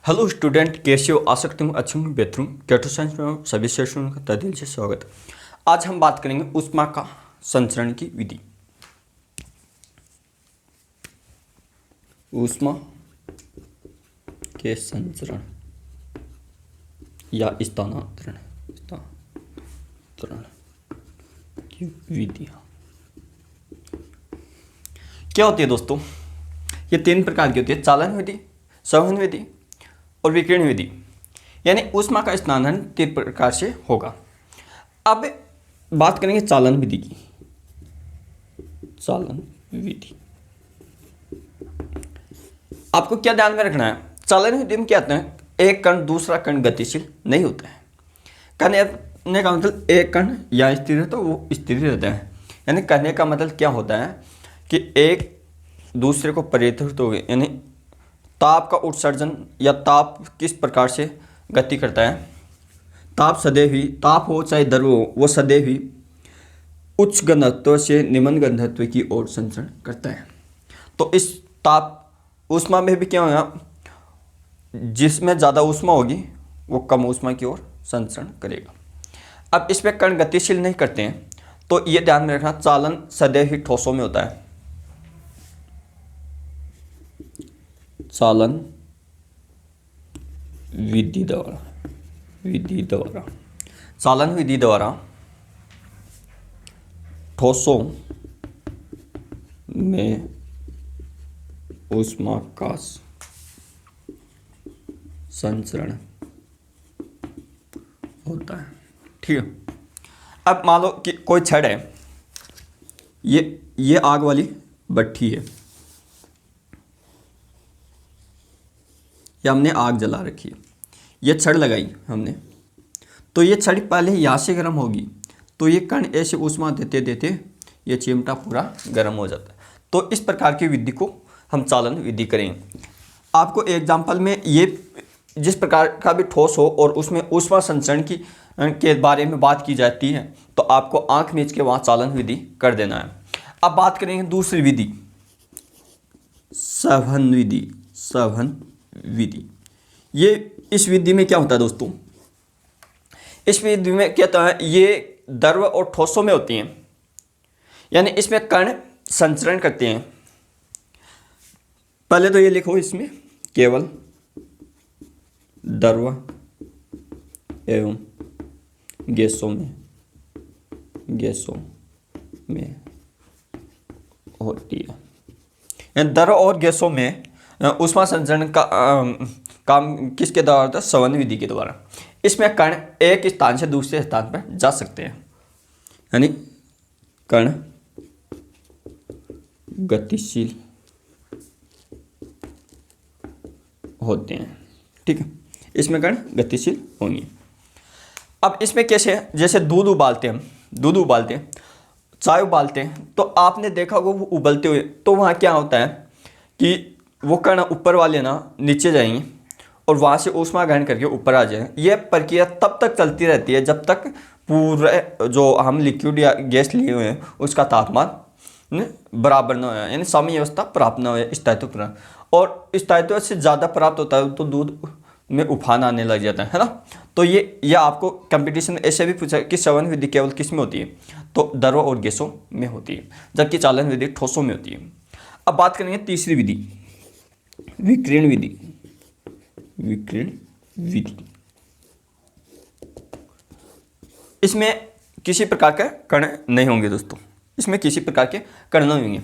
Hello student, कैसे हो? आशा करता हूँ अच्छे होंगे, बेहतर हूँ। कंप्यूटर साइंस में सभी सेशनों का तहे दिल से स्वागत है। आज हम बात करेंगे ऊष्मा का संचरण की विधि। ऊष्मा के संचरण या स्थानांतरण की विधियाँ क्या होती है दोस्तों? ये तीन प्रकार की होती है: चालन विधि, संवहन विधि और विकिरण विधि। यानी ऊष्मा का स्थानांतरण तीन प्रकार से होगा। अब बात करेंगे चालन विधि की। चालन विधि आपको क्या ध्यान में रखना है? चालन विधि में क्या कहते हैं? एक कण दूसरा कण गतिशील नहीं होता है। कहने का मतलब एक कण या स्थिर है तो वो स्थिर रहता है। यानी कहने का मतलब क्या होता है कि एक दूसरे को परिवर्तित हो गए, यानी ताप का उत्सर्जन या ताप किस प्रकार से गति करता है। ताप सदैव ही, ताप हो चाहे द्रव हो, वो सदैव ही उच्च घनत्व से निम्न घनत्व की ओर संचरण करता है। तो इस ताप ऊष्मा में भी क्या होगा? जिसमें ज़्यादा ऊष्मा होगी वो कम ऊष्मा की ओर संचरण करेगा। अब इसमें कण गतिशील नहीं करते हैं, तो ये ध्यान में रखना, चालन सदैव ही ठोसों में होता है। चालन विधि द्वारा चालन विधि द्वारा ठोसों में ऊष्मा का संचरण होता है। ठीक है। अब मान लो कि कोई छड़ है, ये आग वाली भट्ठी है, या हमने आग जला रखी है, ये छड़ लगाई हमने, तो ये छड़ पहले यहाँ से गर्म होगी, तो ये कण ऐसे ऊष्मा देते देते ये चिमटा पूरा गर्म हो जाता है। तो इस प्रकार की विधि को हम चालन विधि करेंगे। आपको एग्जाम्पल में ये जिस प्रकार का भी ठोस हो और उसमें ऊष्मा संचरण के बारे में बात की जाती है, तो आपको आंख मीच के वहाँ चालन विधि कर देना है। अब बात करेंगे दूसरी विधि, संवहन विधि। ये इस विधि में क्या होता है दोस्तों? इस विधि में क्या होता है? ये द्रव और ठोसों में होती हैं, यानी इसमें कण संचरण करते हैं। पहले तो ये लिखो, इसमें केवल द्रव एवं गैसों में होती है। यानी द्रव और गैसों में ऊष्मा संचरण का काम किसके द्वारा होता है? संवहन विधि के द्वारा। इसमें कण एक स्थान से दूसरे स्थान पर जा सकते हैं, यानी कण गतिशील होते हैं। ठीक है, इसमें कण गतिशील होंगे। अब इसमें कैसे है? जैसे दूध उबालते हैं, चाय उबालते हैं, तो आपने देखा होगा वो उबलते हुए, तो वहाँ क्या होता है कि वो कण ऊपर वाले ना नीचे जाएंगे और वहाँ से ऊष्मा ग्रहण करके ऊपर आ जाएंगे। ये प्रक्रिया तब तक चलती रहती है जब तक पूरे जो हम लिक्विड या गैस लिए हुए हैं उसका तापमान बराबर ना हो, यानी साम्यावस्था प्राप्त ना हो, स्थायित्व प्राप्त। और स्थायित्व से ज़्यादा प्राप्त होता है तो दूध में उफान आने लग जाता है ना। तो ये आपको कंपटीशन ऐसे भी पूछा कि संवहन विधि केवल किस में होती है? तो द्रव और गैसों में होती है, जबकि चालन विधि ठोसों में होती है। अब बात करेंगे तीसरी विधि, विकिरण विधि। इसमें किसी प्रकार के कण नहीं होंगे दोस्तों, इसमें किसी प्रकार के कण नहीं होंगे।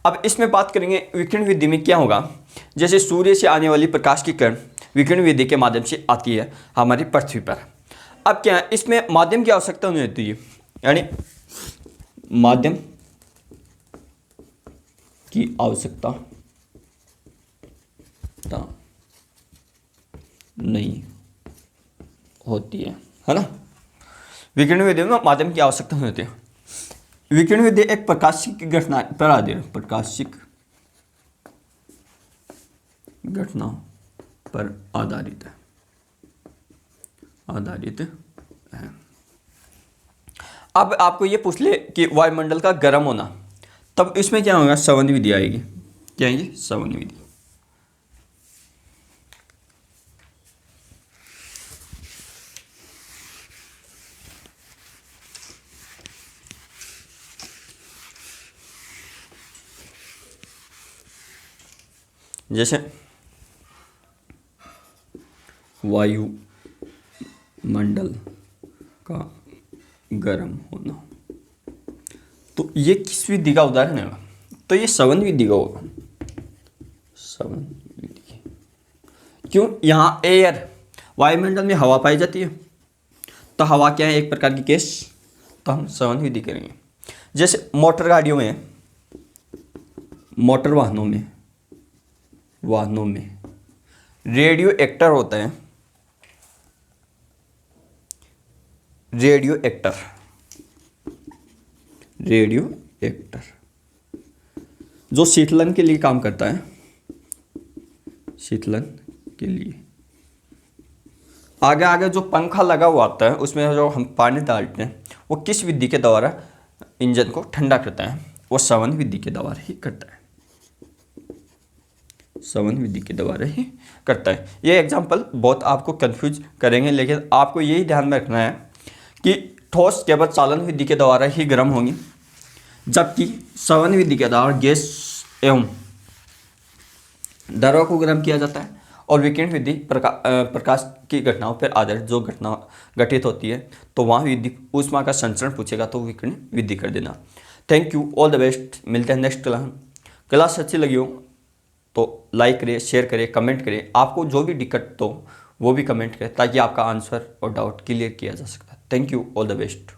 अब इसमें बात करेंगे विकिरण विधि में क्या होगा? जैसे सूर्य से आने वाली प्रकाश की किरण विकिरण विधि के माध्यम से आती है हमारी पृथ्वी पर। अब क्या है, इसमें माध्यम की आवश्यकता नहीं होती है, यानी माध्यम की आवश्यकता नहीं होती है ना। विकिरण विधि में माध्यम की आवश्यकता नहीं होती है। विकिरण विधि एक प्रकाशिक घटना पर आधारित पर आधारित है। अब आपको ये पूछ ले कि वायुमंडल का गर्म होना, तब इसमें क्या होगा? संवहन विधि आएगी। क्या आएगी? संवहन विधि। जैसे वायुमंडल का गर्म होना, तो ये किस विधि का उदाहरण है? तो ये सवन विधि का होगा, सवन विधि। क्यों? यहाँ एयर, वायुमंडल में हवा पाई जाती है, तो हवा क्या है? एक प्रकार की गैस, तो हम सवन विधि करेंगे। जैसे मोटर गाड़ियों में, मोटर वाहनों में रेडियो एक्टर होता है, रेडियो एक्टर जो शीतलन के लिए काम करता है, शीतलन के लिए। आगे आगे जो पंखा लगा हुआ आता है, उसमें जो हम पानी डालते हैं, वो किस विधि के द्वारा इंजन को ठंडा करता है? वो सवन विधि के द्वारा ही करता है, सवन विधि के द्वारा ही करता है। ये एग्जाम्पल बहुत आपको कंफ्यूज करेंगे, लेकिन आपको यही ध्यान में रखना है कि ठोस केवल चालन विधि के द्वारा ही गर्म होंगी, जबकि सवन विधि के द्वारा गैस एवं द्रव को गर्म किया जाता है। और विकिरण विधि प्रकाश की घटनाओं पर आधारित जो घटना घटित होती है, तो वहाँ विधि ऊष्मा का संचरण पूछेगा तो विकिरण विधि कर देना। Thank you, all the best. मिलते हैं नेक्स्ट क्लास अच्छी लगी हो तो लाइक करें, शेयर करें, कमेंट करें। आपको जो भी दिक्कत हो वो भी कमेंट करें, ताकि आपका आंसर और डाउट क्लियर किया जा सकता है। Thank you, all the best.